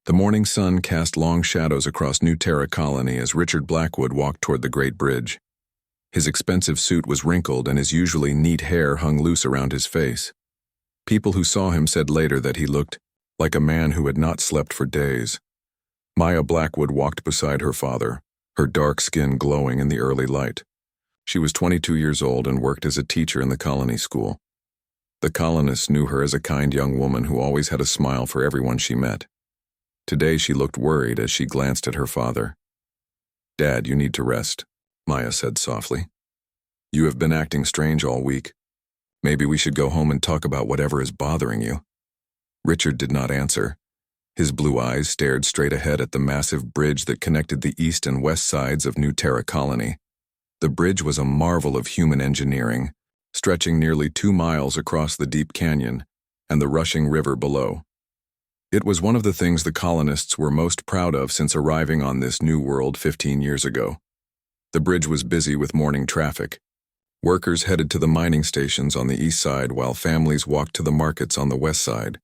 The morning sun cast long shadows across New Terra Colony as Richard Blackwood walked toward the Great Bridge. His expensive suit was wrinkled and his usually neat hair hung loose around his face. People who saw him said later that he looked like a man who had not slept for days. Maya Blackwood walked beside her father, her dark skin glowing in the early light. She was 22 years old and worked as a teacher in the colony school. The colonists knew her as a kind young woman who always had a smile for everyone she met. Today she looked worried as she glanced at her father. "Dad, you need to rest," Maya said softly. "You have been acting strange all week. Maybe we should go home and talk about whatever is bothering you." Richard did not answer. His blue eyes stared straight ahead at the massive bridge that connected the east and west sides of New Terra Colony. The bridge was a marvel of human engineering, stretching nearly 2 miles across the deep canyon and the rushing river below. It was one of the things the colonists were most proud of since arriving on this new world 15 years ago. The bridge was busy with morning traffic. Workers headed to the mining stations on the east side while families walked to the markets on the west side.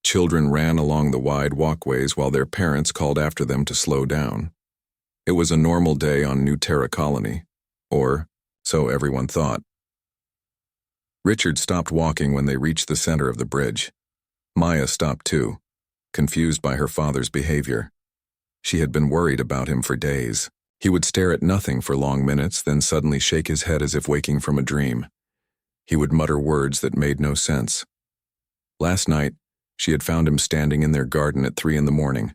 Children ran along the wide walkways while their parents called after them to slow down. It was a normal day on New Terra Colony, or so everyone thought. Richard stopped walking when they reached the center of the bridge. Maya stopped too, confused by her father's behavior. She had been worried about him for days. He would stare at nothing for long minutes, then suddenly shake his head as if waking from a dream. He would mutter words that made no sense. Last night, she had found him standing in their garden at 3 a.m,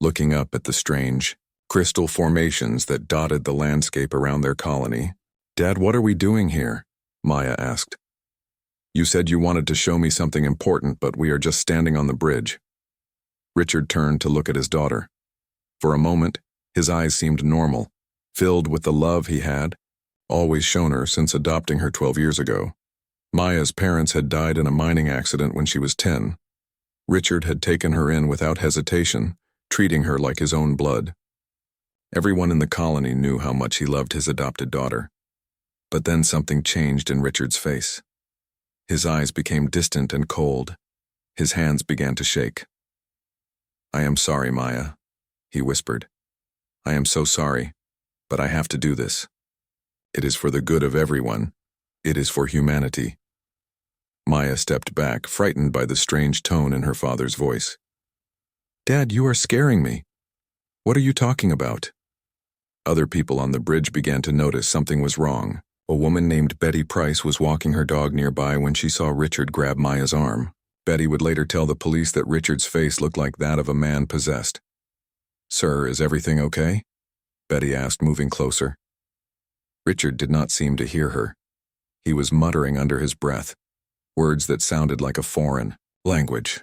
looking up at the strange, crystal formations that dotted the landscape around their colony. "Dad, what are we doing here?" Maya asked. "You said you wanted to show me something important, but we are just standing on the bridge." Richard turned to look at his daughter. For a moment, his eyes seemed normal, filled with the love he had always shown her since adopting her 12 years ago. Maya's parents had died in a mining accident when she was 10. Richard had taken her in without hesitation, treating her like his own blood. Everyone in the colony knew how much he loved his adopted daughter. But then something changed in Richard's face. His eyes became distant and cold. His hands began to shake. "I am sorry, Maya," he whispered. "I am so sorry, but I have to do this. It is for the good of everyone. It is for humanity." Maya stepped back, frightened by the strange tone in her father's voice. "Dad, you are scaring me. What are you talking about?" Other people on the bridge began to notice something was wrong. A woman named Betty Price was walking her dog nearby when she saw Richard grab Maya's arm. Betty would later tell the police that Richard's face looked like that of a man possessed. "Sir, is everything okay?" Betty asked, moving closer. Richard did not seem to hear her. He was muttering under his breath, words that sounded like a foreign language.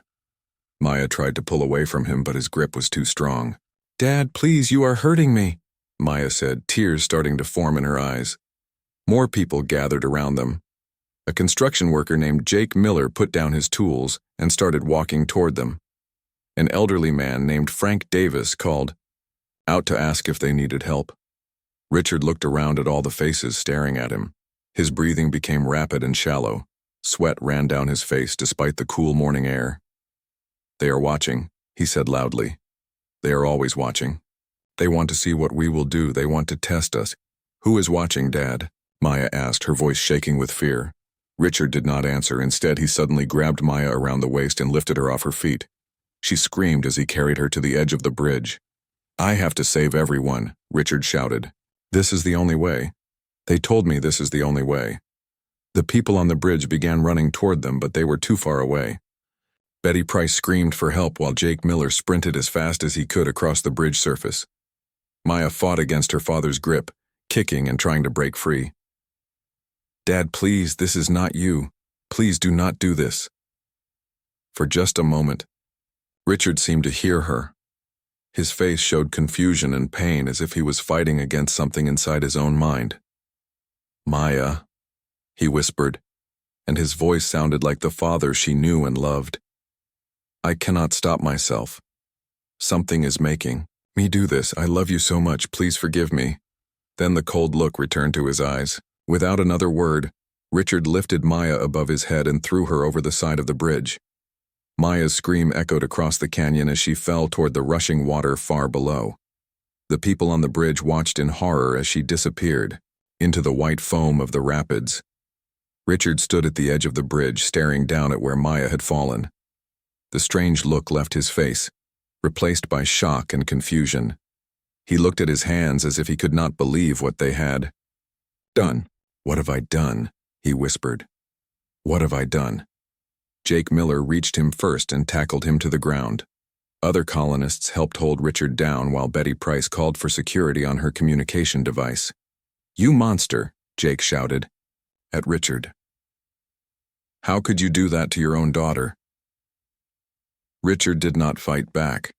Maya tried to pull away from him, but his grip was too strong. "Dad, please, you are hurting me," Maya said, tears starting to form in her eyes. More people gathered around them. A construction worker named Jake Miller put down his tools and started walking toward them. An elderly man named Frank Davis called out to ask if they needed help. Richard looked around at all the faces staring at him. His breathing became rapid and shallow. Sweat ran down his face despite the cool morning air. "They are watching," he said loudly. "They are always watching. They want to see what we will do. They want to test us." "Who is watching, Dad?" Maya asked, her voice shaking with fear. Richard did not answer. Instead, he suddenly grabbed Maya around the waist and lifted her off her feet. She screamed as he carried her to the edge of the bridge. "I have to save everyone," Richard shouted. "This is the only way. They told me this is the only way." The people on the bridge began running toward them, but they were too far away. Betty Price screamed for help while Jake Miller sprinted as fast as he could across the bridge surface. Maya fought against her father's grip, kicking and trying to break free. "Dad, please, this is not you. Please do not do this." For just a moment, Richard seemed to hear her. His face showed confusion and pain as if he was fighting against something inside his own mind. "Maya," he whispered, and his voice sounded like the father she knew and loved. "I cannot stop myself. Something is making me do this. I love you so much. Please forgive me." Then the cold look returned to his eyes. Without another word, Richard lifted Maya above his head and threw her over the side of the bridge. Maya's scream echoed across the canyon as she fell toward the rushing water far below. The people on the bridge watched in horror as she disappeared into the white foam of the rapids. Richard stood at the edge of the bridge, staring down at where Maya had fallen. The strange look left his face, replaced by shock and confusion. He looked at his hands as if he could not believe what they had done. "What have I done?" he whispered. "What have I done?" Jake Miller reached him first and tackled him to the ground. Other colonists helped hold Richard down while Betty Price called for security on her communication device. "You monster," Jake shouted at Richard. "How could you do that to your own daughter?" Richard did not fight back.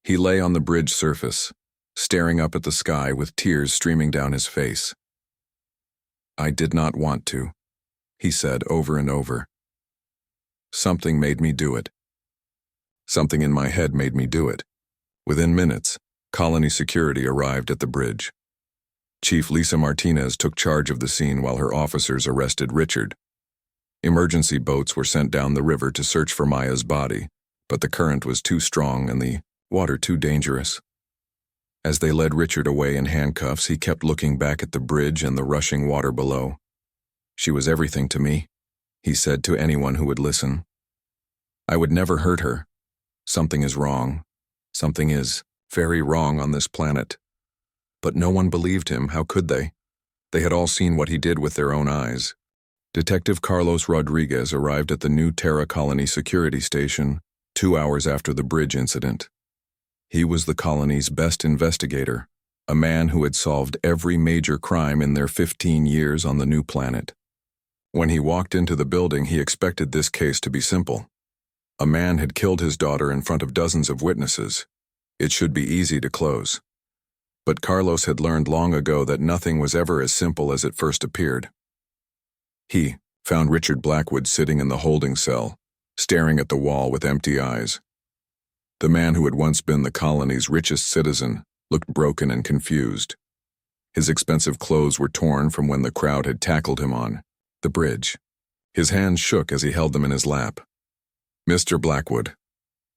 He lay on the bridge surface, staring up at the sky with tears streaming down his face. "I did not want to," he said over and over. "Something made me do it. Something in my head made me do it." Within minutes, colony security arrived at the bridge. Chief Lisa Martinez took charge of the scene while her officers arrested Richard. Emergency boats were sent down the river to search for Maya's body, but the current was too strong and the water too dangerous. As they led Richard away in handcuffs, he kept looking back at the bridge and the rushing water below. "She was everything to me," he said to anyone who would listen. "I would never hurt her. Something is wrong. Something is very wrong on this planet." But no one believed him. How could they? They had all seen what he did with their own eyes. Detective Carlos Rodriguez arrived at the New Terra Colony security station 2 hours after the bridge incident. He was the colony's best investigator, a man who had solved every major crime in their 15 years on the new planet. When he walked into the building, he expected this case to be simple. A man had killed his daughter in front of dozens of witnesses. It should be easy to close. But Carlos had learned long ago that nothing was ever as simple as it first appeared. He found Richard Blackwood sitting in the holding cell, staring at the wall with empty eyes. The man who had once been the colony's richest citizen looked broken and confused. His expensive clothes were torn from when the crowd had tackled him on the bridge. His hands shook as he held them in his lap. "Mr. Blackwood,"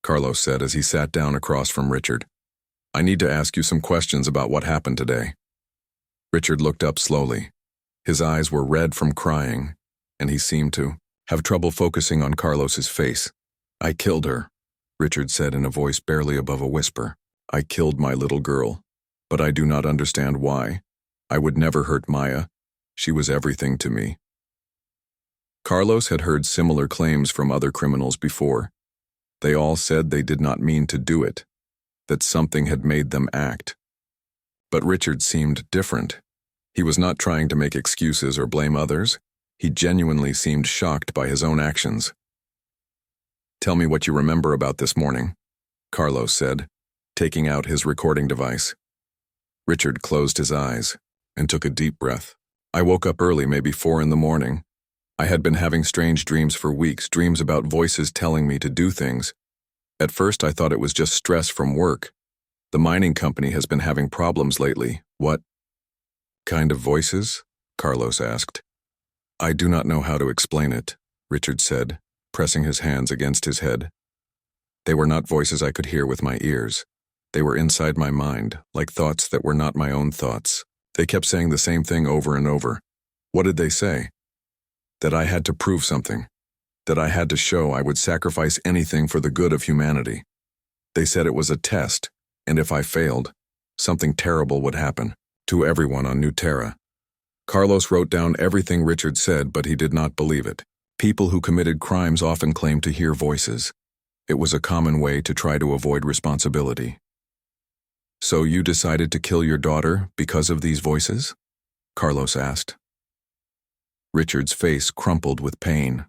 Carlos said as he sat down across from Richard, "I need to ask you some questions about what happened today." Richard looked up slowly. His eyes were red from crying, and he seemed to have trouble focusing on Carlos's face. "I killed her," Richard said in a voice barely above a whisper. "I killed my little girl, but I do not understand why. I would never hurt Maya. She was everything to me." Carlos had heard similar claims from other criminals before. They all said they did not mean to do it, that something had made them act. But Richard seemed different. He was not trying to make excuses or blame others. He genuinely seemed shocked by his own actions. "Tell me what you remember about this morning," Carlos said, taking out his recording device. Richard closed his eyes and took a deep breath. "I woke up early, maybe 4 in the morning. I had been having strange dreams for weeks, dreams about voices telling me to do things. At first I thought it was just stress from work. The mining company has been having problems lately." "What kind of voices?" Carlos asked. "I do not know how to explain it," Richard said, pressing his hands against his head. "They were not voices I could hear with my ears. They were inside my mind, like thoughts that were not my own thoughts. They kept saying the same thing over and over." "What did they say?" "That I had to prove something. That I had to show I would sacrifice anything for the good of humanity. They said it was a test, and if I failed, something terrible would happen to everyone on New Terra." Carlos wrote down everything Richard said, but he did not believe it. People who committed crimes often claimed to hear voices. It was a common way to try to avoid responsibility. "So you decided to kill your daughter because of these voices?" Carlos asked. Richard's face crumpled with pain.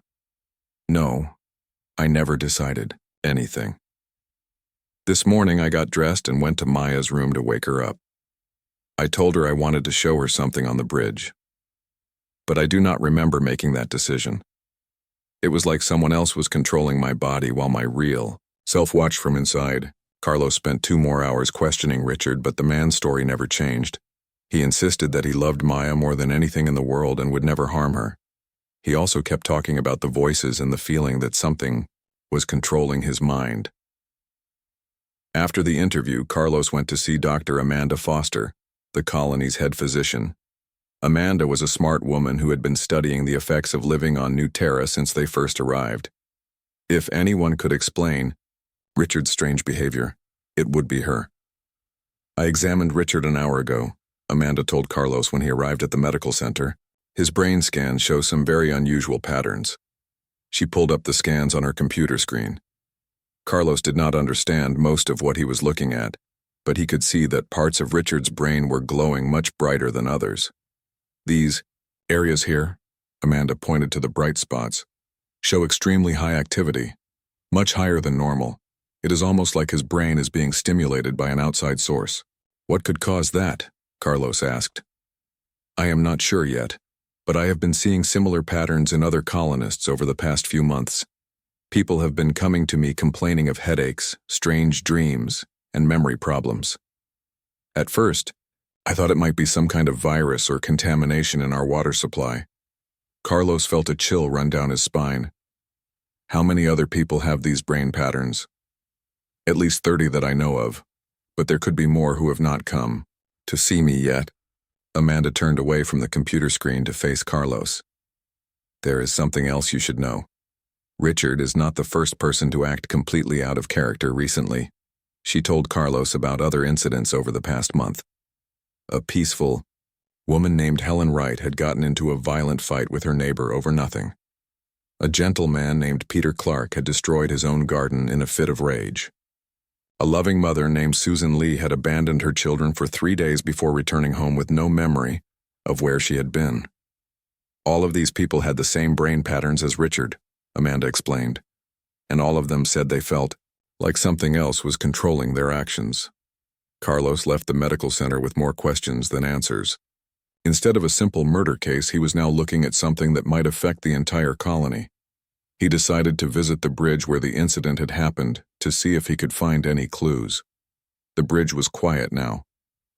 "No, I never decided anything. This morning I got dressed and went to Maya's room to wake her up. I told her I wanted to show her something on the bridge. But I do not remember making that decision. It was like someone else was controlling my body while my real self watched from inside." Carlos spent 2 more hours questioning Richard, but the man's story never changed. He insisted that he loved Maya more than anything in the world and would never harm her. He also kept talking about the voices and the feeling that something was controlling his mind. After the interview, Carlos went to see Dr. Amanda Foster, the colony's head physician. Amanda was a smart woman who had been studying the effects of living on New Terra since they first arrived. If anyone could explain Richard's strange behavior, it would be her. "I examined Richard an hour ago," Amanda told Carlos when he arrived at the medical center. "His brain scans show some very unusual patterns." She pulled up the scans on her computer screen. Carlos did not understand most of what he was looking at, but he could see that parts of Richard's brain were glowing much brighter than others. "These areas here," Amanda pointed to the bright spots, "show extremely high activity, much higher than normal. It is almost like his brain is being stimulated by an outside source." "What could cause that?" Carlos asked. "I am not sure yet, but I have been seeing similar patterns in other colonists over the past few months. People have been coming to me complaining of headaches, strange dreams, and memory problems. At first, I thought it might be some kind of virus or contamination in our water supply." Carlos felt a chill run down his spine. "How many other people have these brain patterns?" "At least 30 that I know of, but there could be more who have not come to see me yet." Amanda turned away from the computer screen to face Carlos. "There is something else you should know. Richard is not the first person to act completely out of character recently." She told Carlos about other incidents over the past month. A peaceful woman named Helen Wright had gotten into a violent fight with her neighbor over nothing. A gentleman named Peter Clark had destroyed his own garden in a fit of rage. A loving mother named Susan Lee had abandoned her children for 3 days before returning home with no memory of where she had been. All of these people had the same brain patterns as Richard, Amanda explained, and all of them said they felt like something else was controlling their actions. Carlos left the medical center with more questions than answers. Instead of a simple murder case, he was now looking at something that might affect the entire colony. He decided to visit the bridge where the incident had happened to see if he could find any clues. The bridge was quiet now.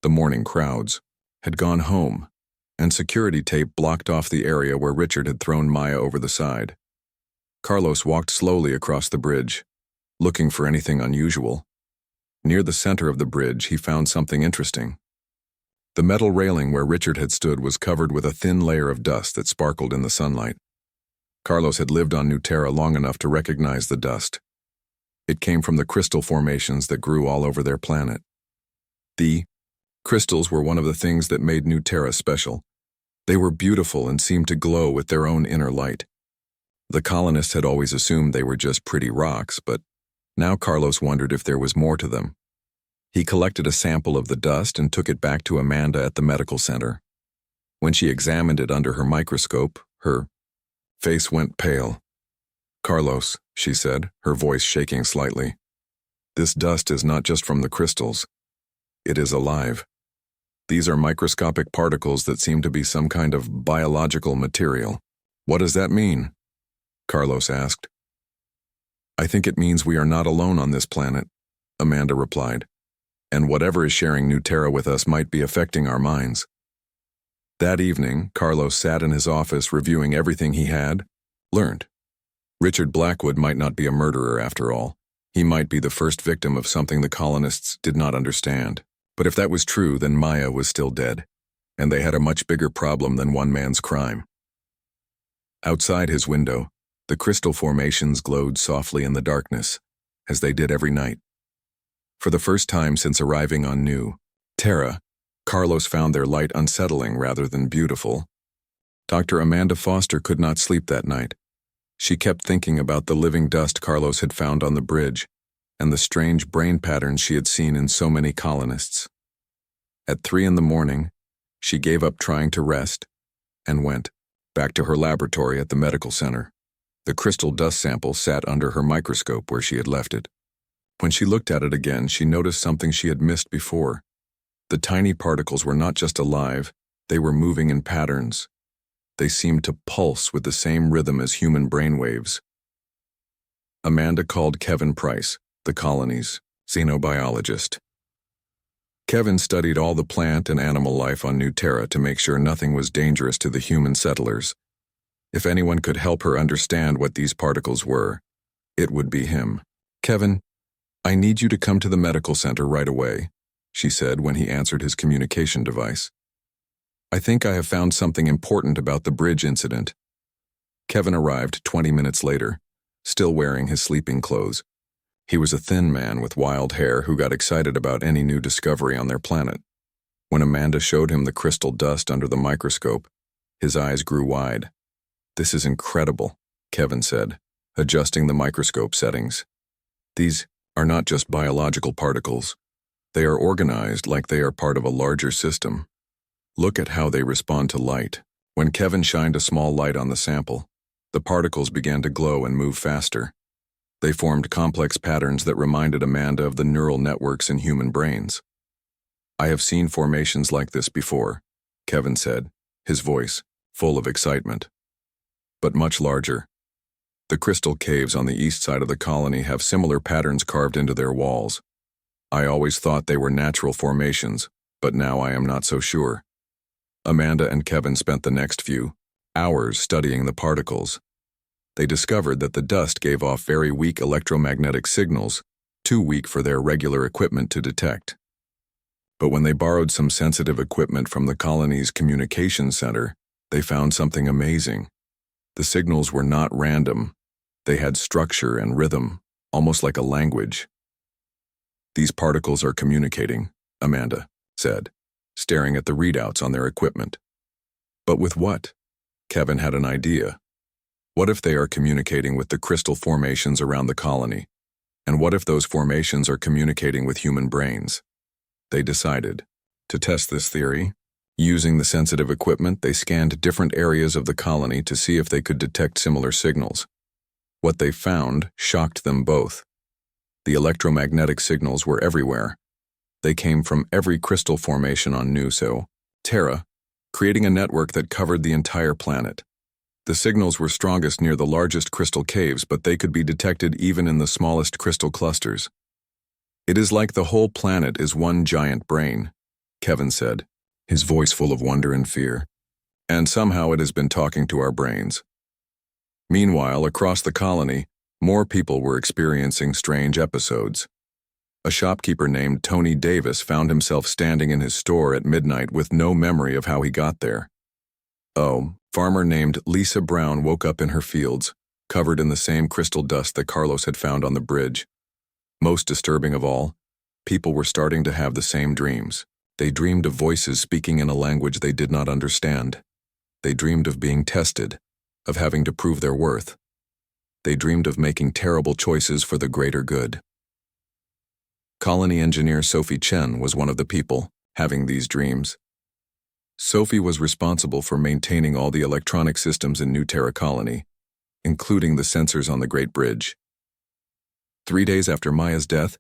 The morning crowds had gone home, and security tape blocked off the area where Richard had thrown Maya over the side. Carlos walked slowly across the bridge, looking for anything unusual. Near the center of the bridge, he found something interesting. The metal railing where Richard had stood was covered with a thin layer of dust that sparkled in the sunlight. Carlos had lived on New Terra long enough to recognize the dust. It came from the crystal formations that grew all over their planet. The crystals were one of the things that made New Terra special. They were beautiful and seemed to glow with their own inner light. The colonists had always assumed they were just pretty rocks, but now Carlos wondered if there was more to them. He collected a sample of the dust and took it back to Amanda at the medical center. When she examined it under her microscope, her face went pale. "Carlos," she said, her voice shaking slightly, "this dust is not just from the crystals. It is alive. These are microscopic particles that seem to be some kind of biological material." "What does that mean?" Carlos asked. "I think it means we are not alone on this planet," Amanda replied, "and whatever is sharing New Terra with us might be affecting our minds." That evening, Carlos sat in his office reviewing everything he had learned. Richard Blackwood might not be a murderer after all. He might be the first victim of something the colonists did not understand. But if that was true, then Maya was still dead, and they had a much bigger problem than one man's crime. Outside his window, the crystal formations glowed softly in the darkness, as they did every night. For the first time since arriving on New Terra, Carlos found their light unsettling rather than beautiful. Dr. Amanda Foster could not sleep that night. She kept thinking about the living dust Carlos had found on the bridge and the strange brain patterns she had seen in so many colonists. At 3 a.m, she gave up trying to rest and went back to her laboratory at the medical center. The crystal dust sample sat under her microscope where she had left it. When she looked at it again, she noticed something she had missed before. The tiny particles were not just alive, they were moving in patterns. They seemed to pulse with the same rhythm as human brainwaves. Amanda called Kevin Price, the colony's xenobiologist. Kevin studied all the plant and animal life on New Terra to make sure nothing was dangerous to the human settlers. If anyone could help her understand what these particles were, It would be him. "Kevin, I need you to come to the medical center right away," she said when he answered his communication device. "I think I have found something important about the bridge incident." Kevin arrived 20 minutes later, still wearing his sleeping clothes. He was a thin man with wild hair who got excited about any new discovery on their planet. When Amanda showed him the crystal dust under the microscope, his eyes grew wide. "This is incredible," Kevin said, adjusting the microscope settings. "These are not just biological particles. They are organized like they are part of a larger system. Look at how they respond to light." When Kevin shined a small light on the sample, the particles began to glow and move faster. They formed complex patterns that reminded Amanda of the neural networks in human brains. "I have seen formations like this before," Kevin said, his voice full of excitement. "But much larger. The crystal caves on the east side of the colony have similar patterns carved into their walls. I always thought they were natural formations, but now I am not so sure." Amanda and Kevin spent the next few hours studying the particles. They discovered that the dust gave off very weak electromagnetic signals, too weak for their regular equipment to detect. But when they borrowed some sensitive equipment from the colony's communication center, they found something amazing. The signals were not random. They had structure and rhythm, almost like a language. "These particles are communicating," Amanda said, staring at the readouts on their equipment. "But with what?" Kevin had an idea. "What if they are communicating with the crystal formations around the colony? And what if those formations are communicating with human brains?" They decided to test this theory. Using the sensitive equipment, they scanned different areas of the colony to see if they could detect similar signals. What they found shocked them both. The electromagnetic signals were everywhere. They came from every crystal formation on Nuso, Terra, creating a network that covered the entire planet. The signals were strongest near the largest crystal caves, but they could be detected even in the smallest crystal clusters. "It is like the whole planet is one giant brain," Kevin said, his voice full of wonder and fear. "And somehow it has been talking to our brains." Meanwhile, across the colony, more people were experiencing strange episodes. A shopkeeper named Tony Davis found himself standing in his store at midnight with no memory of how he got there. Farmer named Lisa Brown woke up in her fields, covered in the same crystal dust that Carlos had found on the bridge. Most disturbing of all, people were starting to have the same dreams. They dreamed of voices speaking in a language they did not understand. They dreamed of being tested, of having to prove their worth. They dreamed of making terrible choices for the greater good. Colony engineer Sophie Chen was one of the people having these dreams. Sophie was responsible for maintaining all the electronic systems in New Terra Colony, including the sensors on the Great Bridge. 3 days after Maya's death,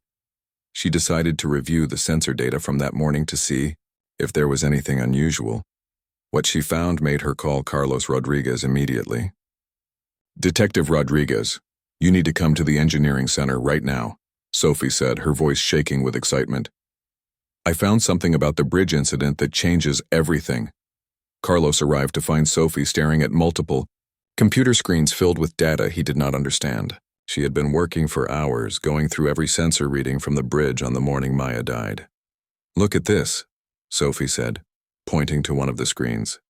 she decided to review the sensor data from that morning to see if there was anything unusual. What she found made her call Carlos Rodriguez immediately. "Detective Rodriguez, you need to come to the engineering center right now," Sophie said, her voice shaking with excitement. "I found something about the bridge incident that changes everything." Carlos arrived to find Sophie staring at multiple computer screens filled with data he did not understand. She had been working for hours, going through every sensor reading from the bridge on the morning Maya died. "Look at this," Sophie said, pointing to one of the screens.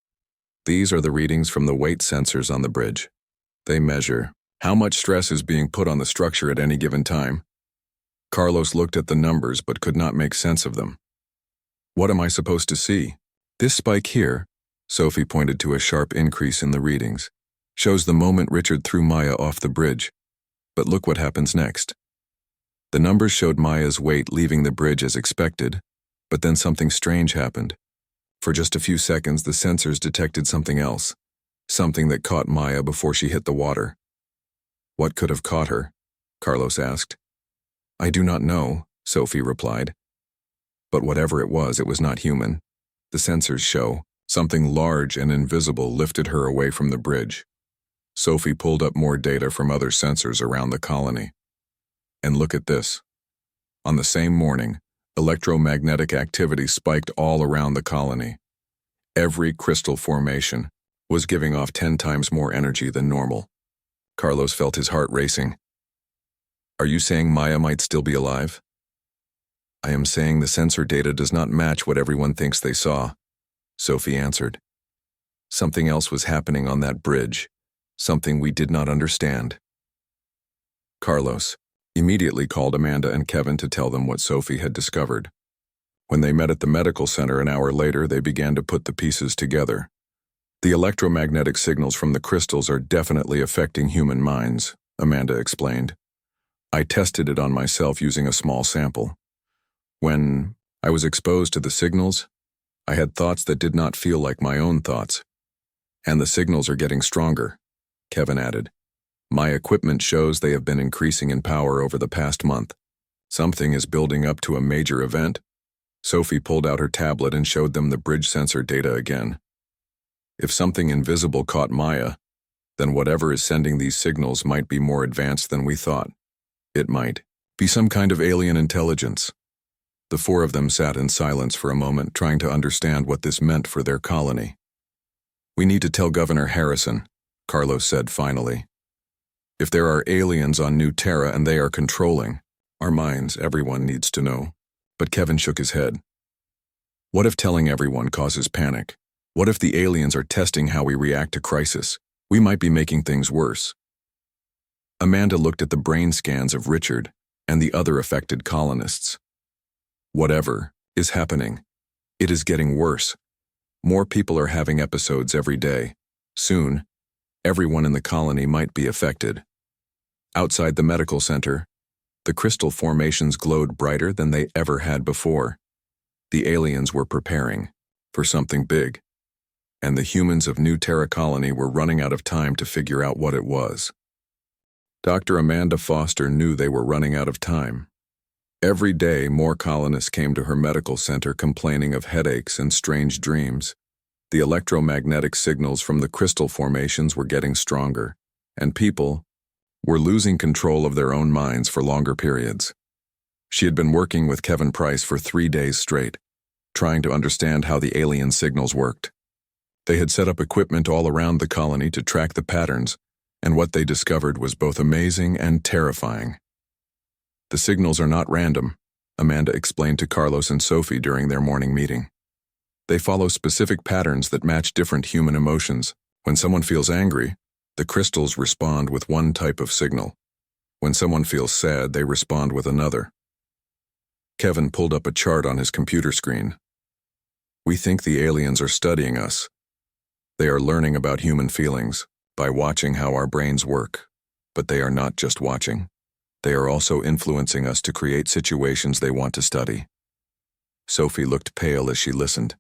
"These are the readings from the weight sensors on the bridge. They measure how much stress is being put on the structure at any given time." Carlos looked at the numbers but could not make sense of them. "What am I supposed to see?" "This spike here," Sophie pointed to a sharp increase in the readings, "shows the moment Richard threw Maya off the bridge. But look what happens next." The numbers showed Maya's weight leaving the bridge as expected, but then something strange happened. For just a few seconds, the sensors detected something else, something that caught Maya before she hit the water. "What could have caught her?" Carlos asked. "I do not know," Sophie replied. "But whatever it was not human. The sensors show something large and invisible lifted her away from the bridge." Sophie pulled up more data from other sensors around the colony. "And look at this. On the same morning, electromagnetic activity spiked all around the colony. Every crystal formation was giving off 10 times more energy than normal." Carlos felt his heart racing. Are you saying Maya might still be alive? I am saying the sensor data does not match what everyone thinks they saw, Sophie answered. Something else was happening on that bridge, something we did not understand. Carlos immediately called Amanda and Kevin to tell them what Sophie had discovered. When they met at the medical center an hour later, they began to put the pieces together. The electromagnetic signals from the crystals are definitely affecting human minds, Amanda explained. I tested it on myself using a small sample. When I was exposed to the signals, I had thoughts that did not feel like my own thoughts. And the signals are getting stronger, Kevin added. My equipment shows they have been increasing in power over the past month. Something is building up to a major event. Sophie pulled out her tablet and showed them the bridge sensor data again. If something invisible caught Maya, then whatever is sending these signals might be more advanced than we thought. It might be some kind of alien intelligence. The four of them sat in silence for a moment, trying to understand what this meant for their colony. We need to tell Governor Harrison, Carlos said finally. If there are aliens on New Terra and they are controlling our minds, everyone needs to know. But Kevin shook his head. What if telling everyone causes panic? What if the aliens are testing how we react to crisis? We might be making things worse. Amanda looked at the brain scans of Richard and the other affected colonists. Whatever is happening, it is getting worse. More people are having episodes every day. Soon, everyone in the colony might be affected. Outside the medical center, the crystal formations glowed brighter than they ever had before. The aliens were preparing for something big, and the humans of New Terra Colony were running out of time to figure out what it was. Dr. Amanda Foster knew they were running out of time. Every day, more colonists came to her medical center complaining of headaches and strange dreams. The electromagnetic signals from the crystal formations were getting stronger, and people were losing control of their own minds for longer periods. She had been working with Kevin Price for 3 days straight, trying to understand how the alien signals worked. They had set up equipment all around the colony to track the patterns, and what they discovered was both amazing and terrifying. The signals are not random, Amanda explained to Carlos and Sophie during their morning meeting. They follow specific patterns that match different human emotions. When someone feels angry, the crystals respond with one type of signal. When someone feels sad, they respond with another. Kevin pulled up a chart on his computer screen. We think the aliens are studying us. They are learning about human feelings by watching how our brains work. But they are not just watching. They are also influencing us to create situations they want to study. Sophie looked pale as she listened.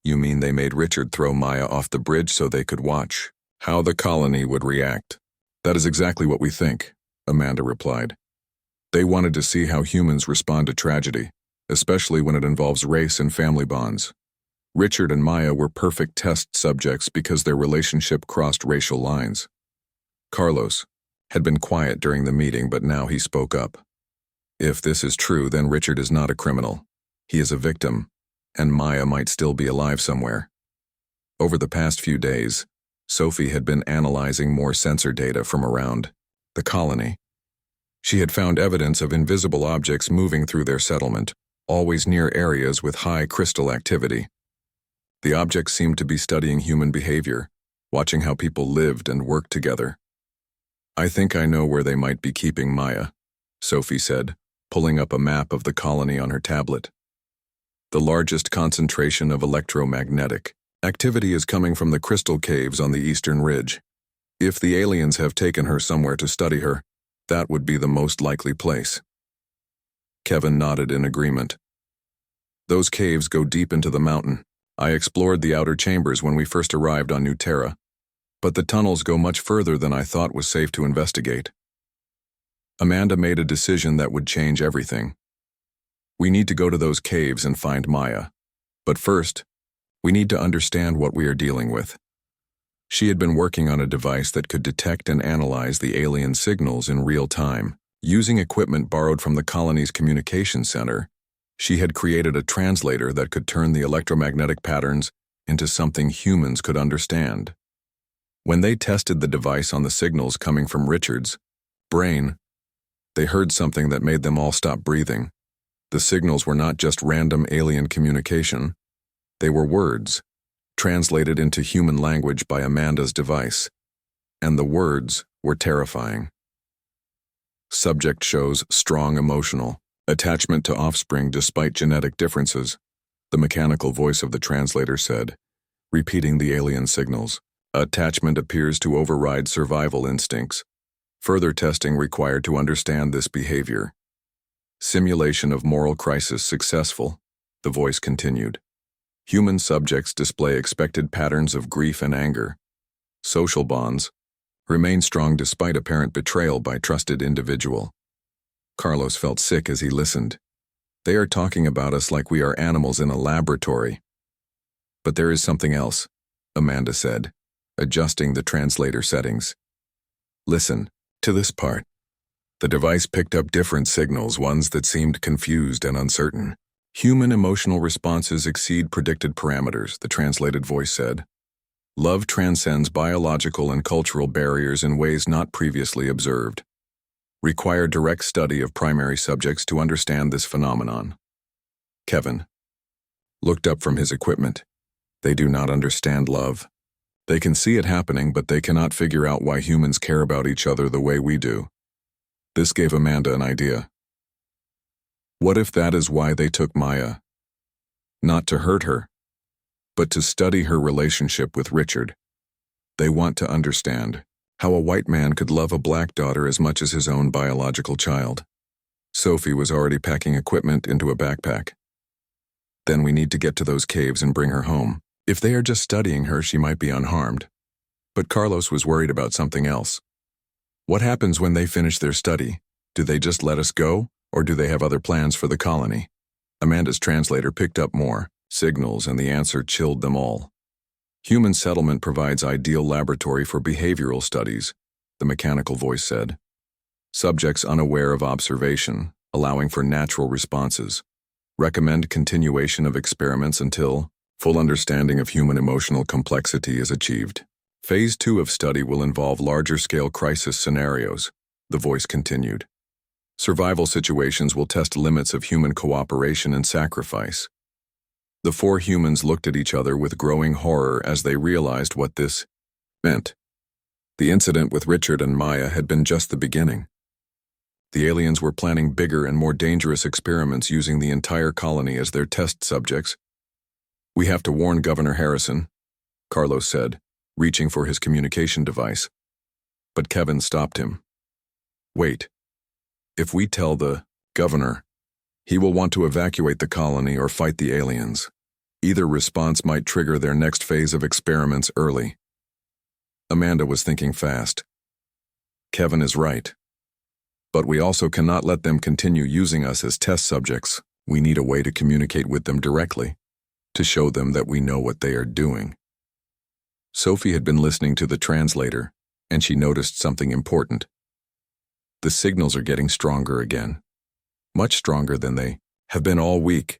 You mean they made Richard throw Maya off the bridge so they could watch how the colony would react? That is exactly what we think, Amanda replied. They wanted to see how humans respond to tragedy, especially when it involves race and family bonds. Richard and Maya were perfect test subjects because their relationship crossed racial lines. Carlos had been quiet during the meeting, but now he spoke up. If this is true, then Richard is not a criminal. He is a victim, and Maya might still be alive somewhere. Over the past few days, Sophie had been analyzing more sensor data from around the colony. She had found evidence of invisible objects moving through their settlement, always near areas with high crystal activity. The objects seemed to be studying human behavior, watching how people lived and worked together. I think I know where they might be keeping Maya, Sophie said, pulling up a map of the colony on her tablet. The largest concentration of electromagnetic activity is coming from the crystal caves on the eastern ridge. If the aliens have taken her somewhere to study her, that would be the most likely place. Kevin nodded in agreement. Those caves go deep into the mountain. I explored the outer chambers when we first arrived on New Terra, but the tunnels go much further than I thought was safe to investigate. Amanda made a decision that would change everything. We need to go to those caves and find Maya. But first, we need to understand what we are dealing with. She had been working on a device that could detect and analyze the alien signals in real time. Using equipment borrowed from the colony's communication center, she had created a translator that could turn the electromagnetic patterns into something humans could understand. When they tested the device on the signals coming from Richard's brain, They heard something that made them all stop breathing. The signals were not just random alien communication. They were words, translated into human language by Amanda's device. And the words were terrifying. Subject shows strong emotional attachment to offspring despite genetic differences, the mechanical voice of the translator said, repeating the alien signals. Attachment appears to override survival instincts. Further testing required to understand this behavior. Simulation of moral crisis successful, the voice continued. Human subjects display expected patterns of grief and anger. Social bonds remain strong despite apparent betrayal by trusted individual. Carlos felt sick as he listened. They are talking about us like we are animals in a laboratory. But there is something else, Amanda said, adjusting the translator settings. Listen to this part. The device picked up different signals, ones that seemed confused and uncertain. Human emotional responses exceed predicted parameters, the translated voice said. Love transcends biological and cultural barriers in ways not previously observed. Require direct study of primary subjects to understand this phenomenon. Kevin looked up from his equipment. They do not understand love. They can see it happening, but they cannot figure out why humans care about each other the way we do. This gave Amanda an idea. What if that is why they took Maya? Not to hurt her, but to study her relationship with Richard. They want to understand how a white man could love a black daughter as much as his own biological child. Sophie was already packing equipment into a backpack. Then we need to get to those caves and bring her home. If they are just studying her, she might be unharmed. But Carlos was worried about something else. What happens when they finish their study? Do they just let us go, or do they have other plans for the colony? Amanda's translator picked up more signals, and the answer chilled them all. Human settlement provides ideal laboratory for behavioral studies, the mechanical voice said. Subjects unaware of observation, allowing for natural responses. Recommend continuation of experiments until full understanding of human emotional complexity is achieved. Phase 2 of study will involve larger-scale crisis scenarios, the voice continued. Survival situations will test limits of human cooperation and sacrifice. The 4 humans looked at each other with growing horror as they realized what this meant. The incident with Richard and Maya had been just the beginning. The aliens were planning bigger and more dangerous experiments using the entire colony as their test subjects. We have to warn Governor Harrison, Carlos said, reaching for his communication device. But Kevin stopped him. Wait. If we tell the governor, he will want to evacuate the colony or fight the aliens. Either response might trigger their next phase of experiments early. Amanda was thinking fast. Kevin is right. But we also cannot let them continue using us as test subjects. We need a way to communicate with them directly, to show them that we know what they are doing. Sophie had been listening to the translator, and she noticed something important. The signals are getting stronger again. Much stronger than they have been all week.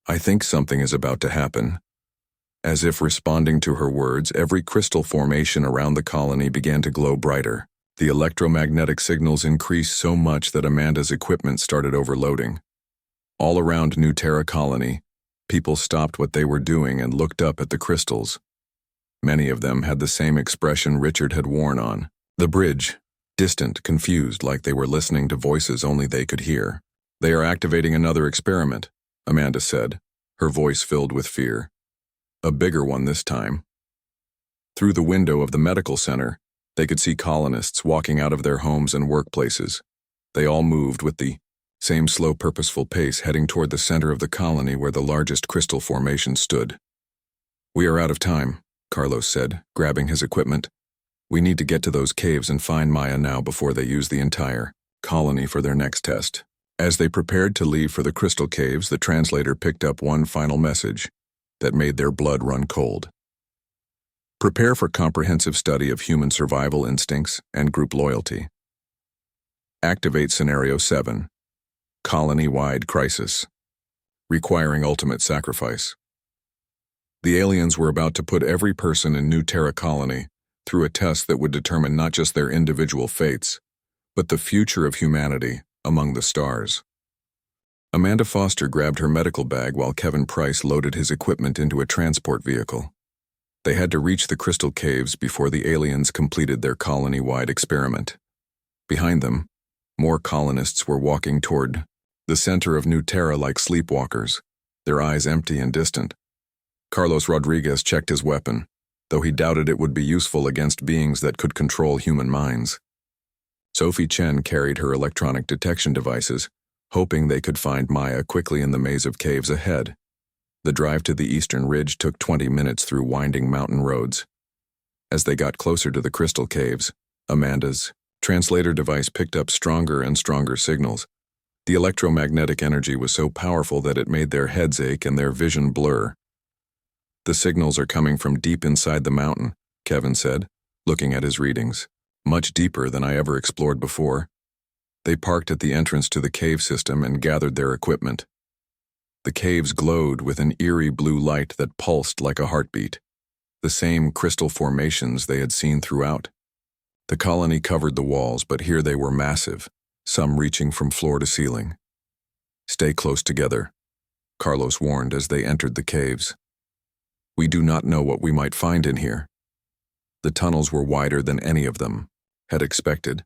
I think something is about to happen. As if responding to her words, every crystal formation around the colony began to glow brighter. The electromagnetic signals increased so much that Amanda's equipment started overloading. All around New Terra Colony, people stopped what they were doing and looked up at the crystals. Many of them had the same expression Richard had worn on. The bridge, distant, confused, like they were listening to voices only they could hear. They are activating another experiment, Amanda said, her voice filled with fear. A bigger one this time. Through the window of the medical center, they could see colonists walking out of their homes and workplaces. They all moved with the same slow, purposeful pace, heading toward the center of the colony where the largest crystal formation stood. We are out of time, Carlos said, grabbing his equipment. We need to get to those caves and find Maya now before they use the entire colony for their next test. As they prepared to leave for the crystal caves, the translator picked up one final message that made their blood run cold. Prepare for comprehensive study of human survival instincts and group loyalty. Activate Scenario 7, Colony-wide Crisis, requiring ultimate sacrifice. The aliens were about to put every person in New Terra Colony through a test that would determine not just their individual fates, but the future of humanity among the stars. Amanda Foster grabbed her medical bag while Kevin Price loaded his equipment into a transport vehicle. They had to reach the crystal caves before the aliens completed their colony-wide experiment. Behind them, more colonists were walking toward the center of New Terra like sleepwalkers, their eyes empty and distant. Carlos Rodriguez checked his weapon, though he doubted it would be useful against beings that could control human minds. Sophie Chen carried her electronic detection devices, hoping they could find Maya quickly in the maze of caves ahead. The drive to the eastern ridge took 20 minutes through winding mountain roads. As they got closer to the crystal caves, Amanda's translator device picked up stronger and stronger signals. The electromagnetic energy was so powerful that it made their heads ache and their vision blur. "The signals are coming from deep inside the mountain," Kevin said, looking at his readings. "Much deeper than I ever explored before." They parked at the entrance to the cave system and gathered their equipment. The caves glowed with an eerie blue light that pulsed like a heartbeat, the same crystal formations they had seen throughout. The colony covered the walls, but here they were massive, some reaching from floor to ceiling. "Stay close together," Carlos warned as they entered the caves. "We do not know what we might find in here." The tunnels were wider than any of them had expected.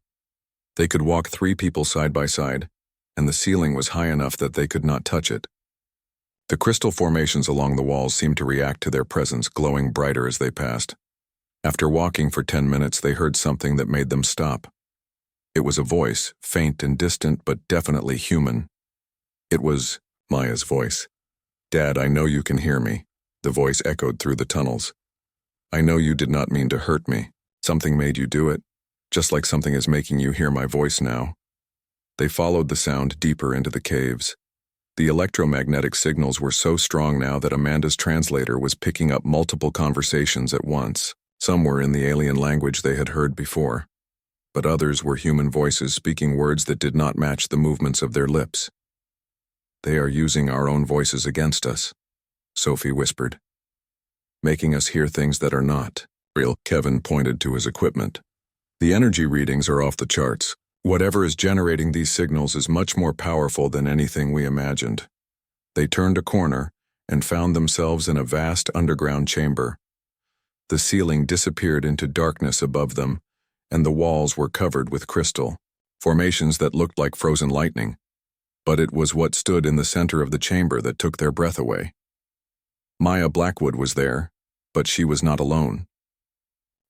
They could walk 3 people side by side, and the ceiling was high enough that they could not touch it. The crystal formations along the walls seemed to react to their presence, glowing brighter as they passed. After walking for 10 minutes, they heard something that made them stop. It was a voice, faint and distant, but definitely human. It was Maya's voice. "Dad, I know you can hear me," the voice echoed through the tunnels. "I know you did not mean to hurt me. Something made you do it, just like something is making you hear my voice now." They followed the sound deeper into the caves. The electromagnetic signals were so strong now that Amanda's translator was picking up multiple conversations at once. Some were in the alien language they had heard before, but others were human voices speaking words that did not match the movements of their lips. "They are using our own voices against us," Sophie whispered, "making us hear things that are not real." Kevin pointed to his equipment. "The energy readings are off the charts. Whatever is generating these signals is much more powerful than anything we imagined." They turned a corner and found themselves in a vast underground chamber. The ceiling disappeared into darkness above them, and the walls were covered with crystal formations that looked like frozen lightning. But it was what stood in the center of the chamber that took their breath away. Maya Blackwood was there, but she was not alone.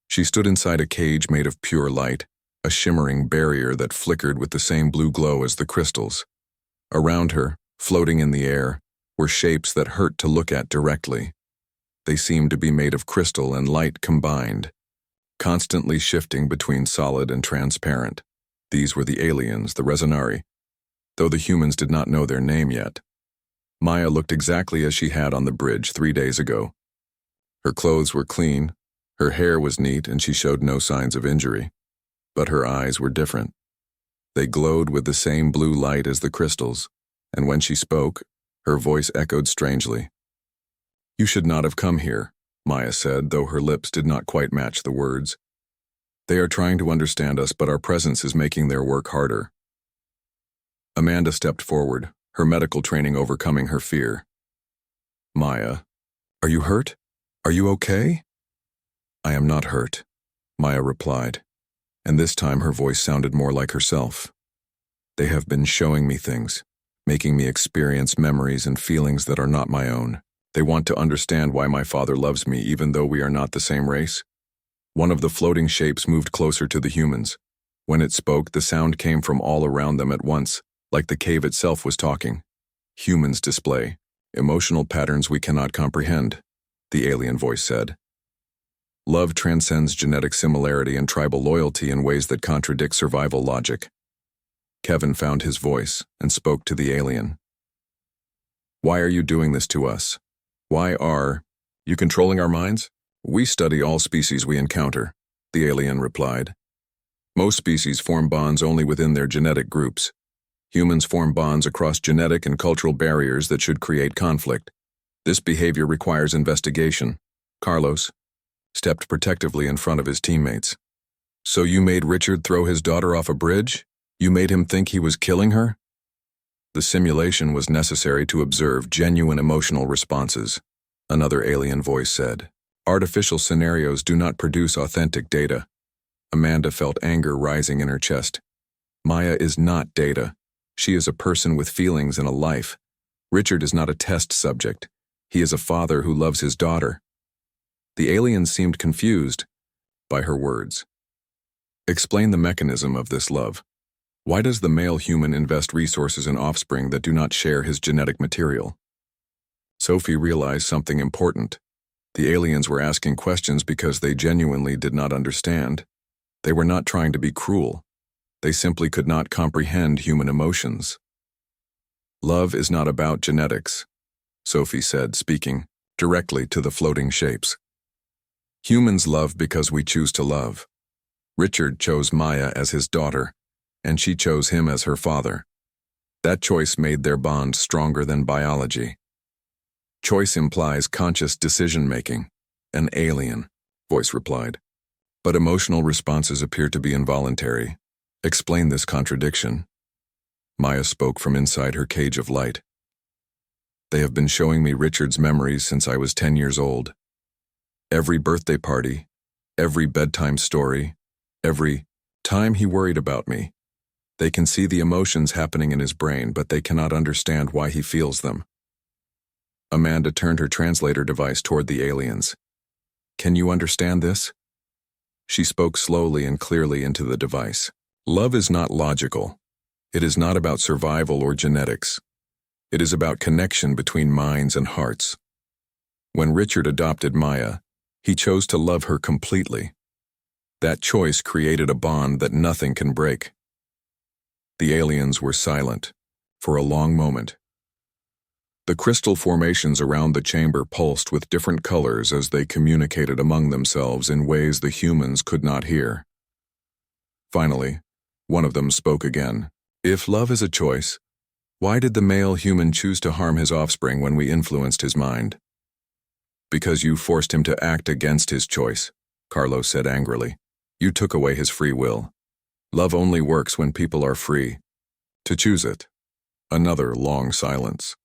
She stood inside a cage made of pure light, a shimmering barrier that flickered with the same blue glow as the crystals. Around her, floating in the air, were shapes that hurt to look at directly. They seemed to be made of crystal and light combined, constantly shifting between solid and transparent. These were the aliens, the Resonari, though the humans did not know their name yet. Maya looked exactly as she had on the bridge 3 days ago. Her clothes were clean, her hair was neat, and she showed no signs of injury. But her eyes were different. They glowed with the same blue light as the crystals, and when she spoke, her voice echoed strangely. "You should not have come here," Maya said, though her lips did not quite match the words. "They are trying to understand us, but our presence is making their work harder." Amanda stepped forward, her medical training overcoming her fear. "Maya, are you hurt? Are you okay?" "I am not hurt," Maya replied, and this time her voice sounded more like herself. "They have been showing me things, making me experience memories and feelings that are not my own. They want to understand why my father loves me even though we are not the same race." One of the floating shapes moved closer to the humans. When it spoke, the sound came from all around them at once, like the cave itself was talking. "Humans display emotional patterns we cannot comprehend," the alien voice said. "Love transcends genetic similarity and tribal loyalty in ways that contradict survival logic." Kevin found his voice and spoke to the alien. "Why are you doing this to us? Why are you controlling our minds?" "We study all species we encounter," the alien replied. "Most species form bonds only within their genetic groups. Humans form bonds across genetic and cultural barriers that should create conflict. This behavior requires investigation." Carlos stepped protectively in front of his teammates. "So you made Richard throw his daughter off a bridge?" You made him think he was killing her? The simulation was necessary to observe genuine emotional responses, another alien voice said. Artificial scenarios do not produce authentic data. Amanda felt anger rising in her chest. Maya is not data. She is a person with feelings and a life. Richard is not a test subject. He is a father who loves his daughter. The alien seemed confused by her words. Explain the mechanism of this love. Why does the male human invest resources in offspring that do not share his genetic material? Sophie realized something important. The aliens were asking questions because they genuinely did not understand. They were not trying to be cruel. They simply could not comprehend human emotions. Love is not about genetics, Sophie said, speaking directly to the floating shapes. Humans love because we choose to love. Richard chose Maya as his daughter, and she chose him as her father. That choice made their bond stronger than biology. Choice implies conscious decision-making. An alien, voice replied. But emotional responses appear to be involuntary. Explain this contradiction. Maya spoke from inside her cage of light. They have been showing me Richard's memories since I was 10 years old. Every birthday party, every bedtime story, every time he worried about me. They can see the emotions happening in his brain, but they cannot understand why he feels them. Amanda turned her translator device toward the aliens. Can you understand this? She spoke slowly and clearly into the device. Love is not logical. It is not about survival or genetics. It is about connection between minds and hearts. When Richard adopted Maya, he chose to love her completely. That choice created a bond that nothing can break. The aliens were silent for a long moment. The crystal formations around the chamber pulsed with different colors as they communicated among themselves in ways the humans could not hear. Finally, one of them spoke again. If love is a choice, why did the male human choose to harm his offspring when we influenced his mind? Because you forced him to act against his choice, Carlos said angrily. You took away his free will. Love only works when people are free to choose it. Another long silence.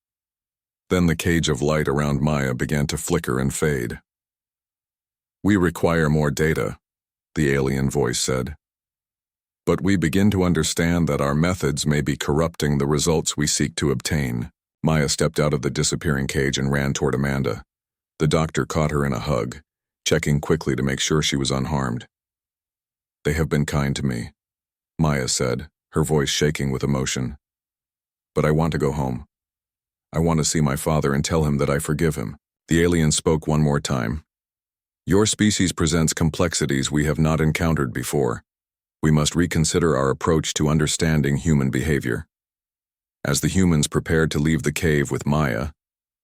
Then the cage of light around Maya began to flicker and fade. We require more data, the alien voice said. But we begin to understand that our methods may be corrupting the results we seek to obtain. Maya stepped out of the disappearing cage and ran toward Amanda. The doctor caught her in a hug, checking quickly to make sure she was unharmed. They have been kind to me, Maya said, her voice shaking with emotion. But I want to go home. I want to see my father and tell him that I forgive him. The alien spoke one more time. Your species presents complexities we have not encountered before. We must reconsider our approach to understanding human behavior. As the humans prepared to leave the cave with Maya,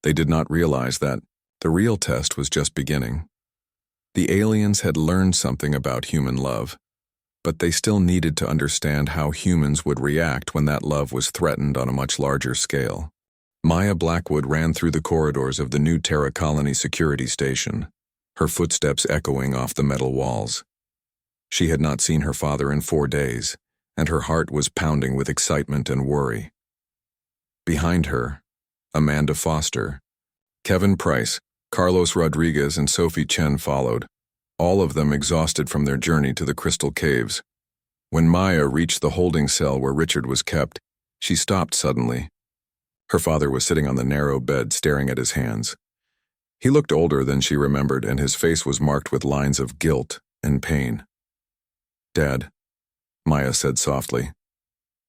they did not realize that the real test was just beginning. The aliens had learned something about human love, but they still needed to understand how humans would react when that love was threatened on a much larger scale. Maya Blackwood ran through the corridors of the new Terra Colony security station, her footsteps echoing off the metal walls. She had not seen her father in 4 days, and her heart was pounding with excitement and worry. Behind her, Amanda Foster, Kevin Price, Carlos Rodriguez, and Sophie Chen followed, all of them exhausted from their journey to the crystal caves. When Maya reached the holding cell where Richard was kept, she stopped suddenly. Her father was sitting on the narrow bed staring at his hands. He looked older than she remembered, and his face was marked with lines of guilt and pain. Dad, Maya said softly.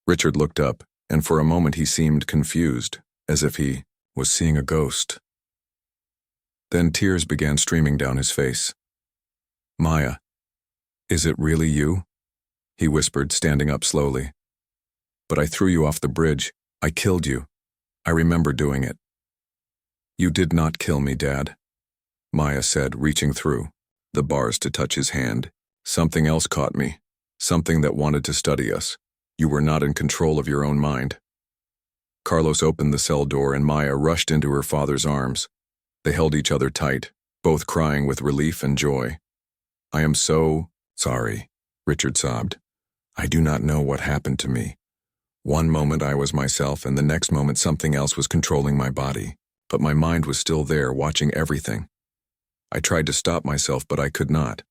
Richard looked up, and for a moment he seemed confused, as if he was seeing a ghost. Then tears began streaming down his face. Maya, is it really you? He whispered, standing up slowly. But I threw you off the bridge. I killed you. I remember doing it. You did not kill me, Dad, Maya said, reaching through the bars to touch his hand. Something else caught me, something that wanted to study us. You were not in control of your own mind. Carlos opened the cell door and Maya rushed into her father's arms. They held each other tight, both crying with relief and joy. I am so sorry, Richard sobbed. I do not know what happened to me. One moment I was myself, and the next moment something else was controlling my body. But my mind was still there, watching everything. I tried to stop myself, but I could not.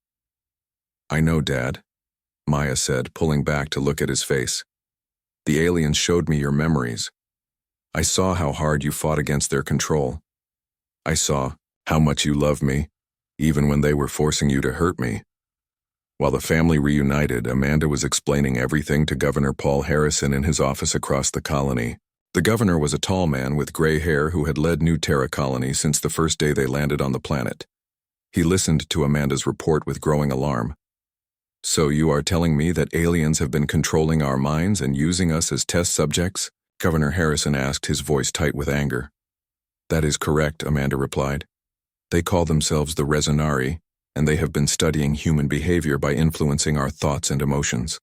I know, Dad, Maya said, pulling back to look at his face. The aliens showed me your memories. I saw how hard you fought against their control. I saw how much you loved me, even when they were forcing you to hurt me. While the family reunited, Amanda was explaining everything to Governor Paul Harrison in his office across the colony. The governor was a tall man with gray hair who had led New Terra Colony since the first day they landed on the planet. He listened to Amanda's report with growing alarm. So you are telling me that aliens have been controlling our minds and using us as test subjects? Governor Harrison asked, his voice tight with anger. That is correct, Amanda replied. They call themselves the Resonari, and they have been studying human behavior by influencing our thoughts and emotions.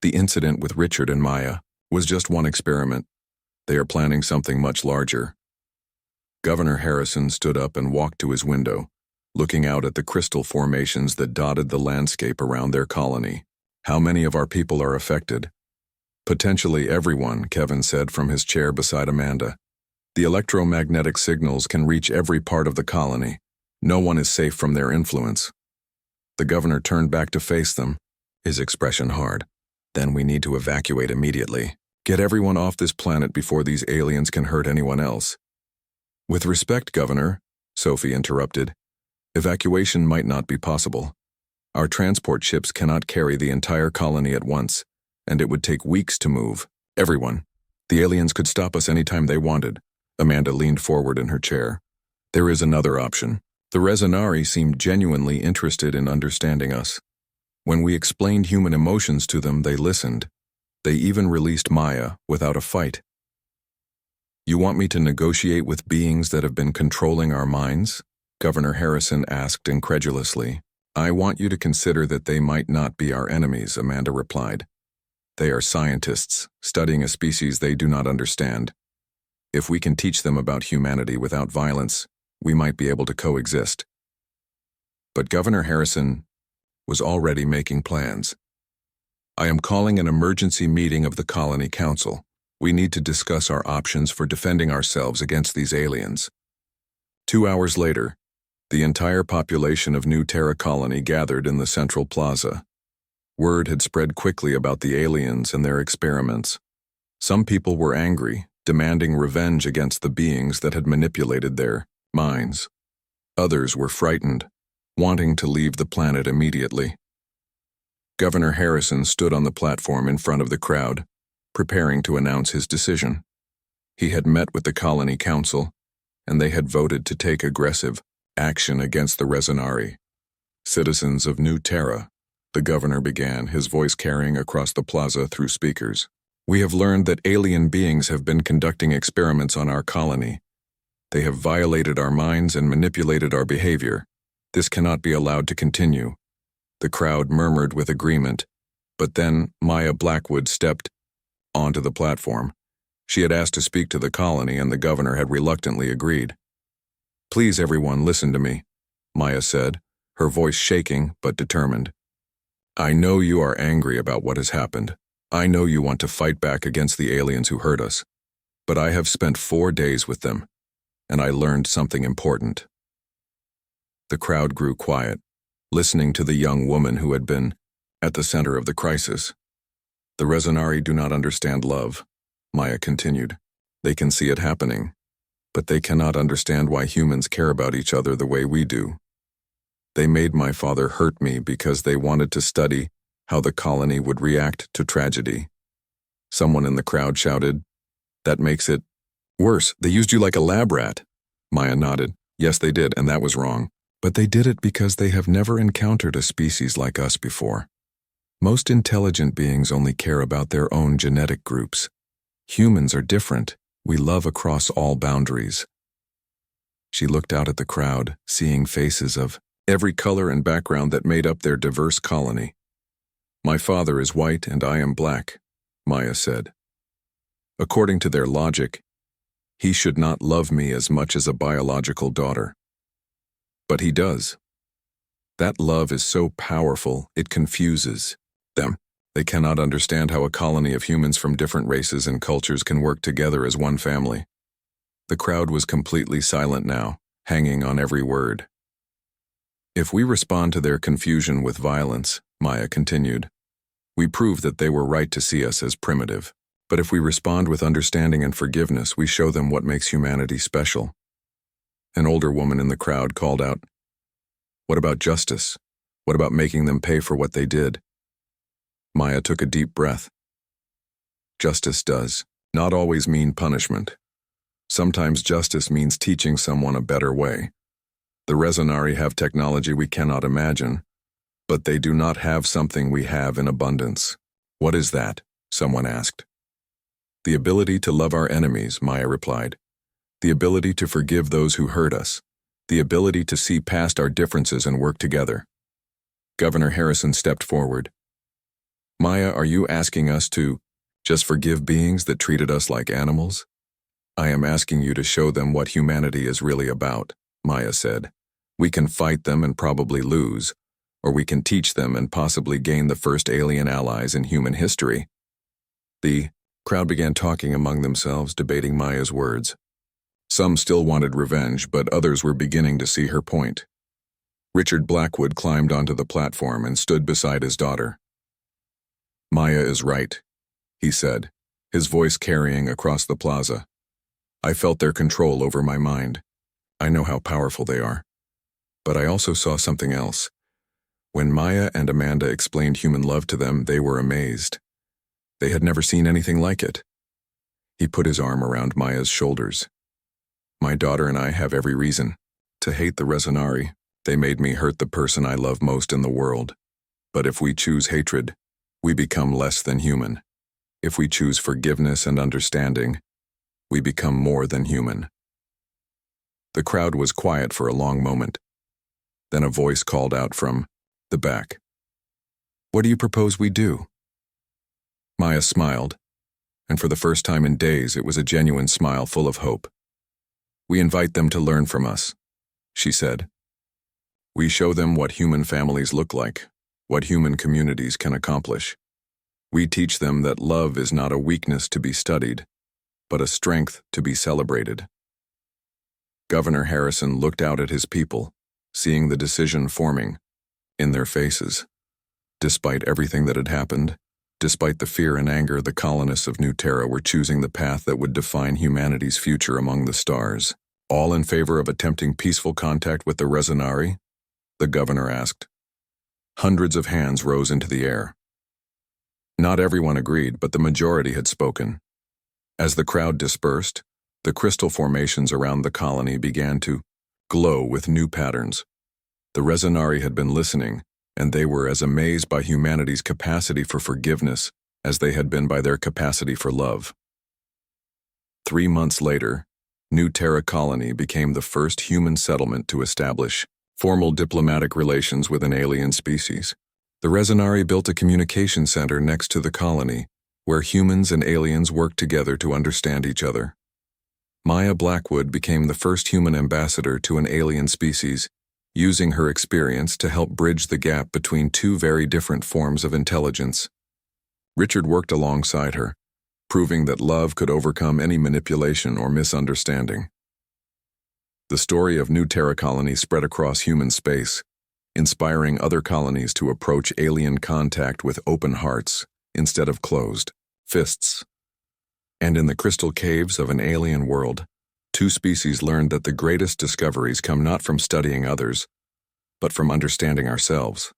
The incident with Richard and Maya was just one experiment. They are planning something much larger. Governor Harrison stood up and walked to his window, looking out at the crystal formations that dotted the landscape around their colony. How many of our people are affected? Potentially everyone, Kevin said from his chair beside Amanda. The electromagnetic signals can reach every part of the colony. No one is safe from their influence. The governor turned back to face them, his expression hard. Then we need to evacuate immediately. Get everyone off this planet before these aliens can hurt anyone else. With respect, Governor, Sophie interrupted, evacuation might not be possible. Our transport ships cannot carry the entire colony at once, and it would take weeks to move. Everyone. The aliens could stop us anytime they wanted. Amanda leaned forward in her chair. There is another option. The Resonari seemed genuinely interested in understanding us. When we explained human emotions to them, they listened. They even released Maya without a fight. You want me to negotiate with beings that have been controlling our minds? Governor Harrison asked incredulously. I want you to consider that they might not be our enemies, Amanda replied. They are scientists, studying a species they do not understand. If we can teach them about humanity without violence, we might be able to coexist. But Governor Harrison was already making plans. I am calling an emergency meeting of the Colony Council. We need to discuss our options for defending ourselves against these aliens. 2 hours later, the entire population of New Terra Colony gathered in the central plaza. Word had spread quickly about the aliens and their experiments. Some people were angry, demanding revenge against the beings that had manipulated their minds. Others were frightened, wanting to leave the planet immediately. Governor Harrison stood on the platform in front of the crowd, preparing to announce his decision. He had met with the Colony Council, and they had voted to take aggressive action against the Resonari. Citizens of New Terra, the governor began, his voice carrying across the plaza through speakers. We have learned that alien beings have been conducting experiments on our colony. They have violated our minds and manipulated our behavior. This cannot be allowed to continue. The crowd murmured with agreement, but then Maya Blackwood stepped onto the platform. She had asked to speak to the colony, and the governor had reluctantly agreed. Please, everyone, listen to me, Maya said, her voice shaking but determined. I know you are angry about what has happened. I know you want to fight back against the aliens who hurt us. But I have spent 4 days with them, and I learned something important. The crowd grew quiet, listening to the young woman who had been at the center of the crisis. The Resonari do not understand love, Maya continued. They can see it happening, but they cannot understand why humans care about each other the way we do. They made my father hurt me because they wanted to study how the colony would react to tragedy. Someone in the crowd shouted, That makes it worse. They used you like a lab rat. Maya nodded. Yes, they did, and that was wrong. But they did it because they have never encountered a species like us before. Most intelligent beings only care about their own genetic groups. Humans are different. We love across all boundaries. She looked out at the crowd, seeing faces of every color and background that made up their diverse colony. My father is white and I am black, Maya said. According to their logic, he should not love me as much as a biological daughter. But he does. That love is so powerful, it confuses them. They cannot understand how a colony of humans from different races and cultures can work together as one family. The crowd was completely silent now, hanging on every word. If we respond to their confusion with violence, Maya continued, we prove that they were right to see us as primitive. But if we respond with understanding and forgiveness, we show them what makes humanity special. An older woman in the crowd called out, "What about justice? What about making them pay for what they did?" Maya took a deep breath. Justice does not always mean punishment. Sometimes justice means teaching someone a better way. The Resonari have technology we cannot imagine, but they do not have something we have in abundance. "What is that?" someone asked. "The ability to love our enemies," Maya replied. "The ability to forgive those who hurt us. The ability to see past our differences and work together." Governor Harrison stepped forward. "Maya, are you asking us to just forgive beings that treated us like animals?" "I am asking you to show them what humanity is really about," Maya said. "We can fight them and probably lose, or we can teach them and possibly gain the first alien allies in human history." The crowd began talking among themselves, debating Maya's words. Some still wanted revenge, but others were beginning to see her point. Richard Blackwood climbed onto the platform and stood beside his daughter. "Maya is right," he said, his voice carrying across the plaza. "I felt their control over my mind. I know how powerful they are. But I also saw something else. When Maya and Amanda explained human love to them, they were amazed. They had never seen anything like it." He put his arm around Maya's shoulders. "My daughter and I have every reason to hate the Resonari. They made me hurt the person I love most in the world. But if we choose hatred, we become less than human. If we choose forgiveness and understanding, we become more than human." The crowd was quiet for a long moment. Then a voice called out from the back, "What do you propose we do?" Maya smiled, and for the first time in days it was a genuine smile full of hope. "We invite them to learn from us," she said. "We show them what human families look like, what human communities can accomplish. We teach them that love is not a weakness to be studied, but a strength to be celebrated." Governor Harrison looked out at his people, seeing the decision forming in their faces. Despite everything that had happened, despite the fear and anger, the colonists of New Terra were choosing the path that would define humanity's future among the stars. "All in favor of attempting peaceful contact with the Resonari?" the governor asked. Hundreds of hands rose into the air. Not everyone agreed, but the majority had spoken. As the crowd dispersed, the crystal formations around the colony began to glow with new patterns. The Resonari had been listening, and they were as amazed by humanity's capacity for forgiveness as they had been by their capacity for love. 3 months later, New Terra Colony became the first human settlement to establish formal diplomatic relations with an alien species. The Resonari built a communication center next to the colony, where humans and aliens worked together to understand each other. Maya Blackwood became the first human ambassador to an alien species, using her experience to help bridge the gap between two very different forms of intelligence. Richard worked alongside her, proving that love could overcome any manipulation or misunderstanding. The story of New Terra Colony spread across human space, inspiring other colonies to approach alien contact with open hearts instead of closed fists. And in the crystal caves of an alien world, two species learned that the greatest discoveries come not from studying others, but from understanding ourselves.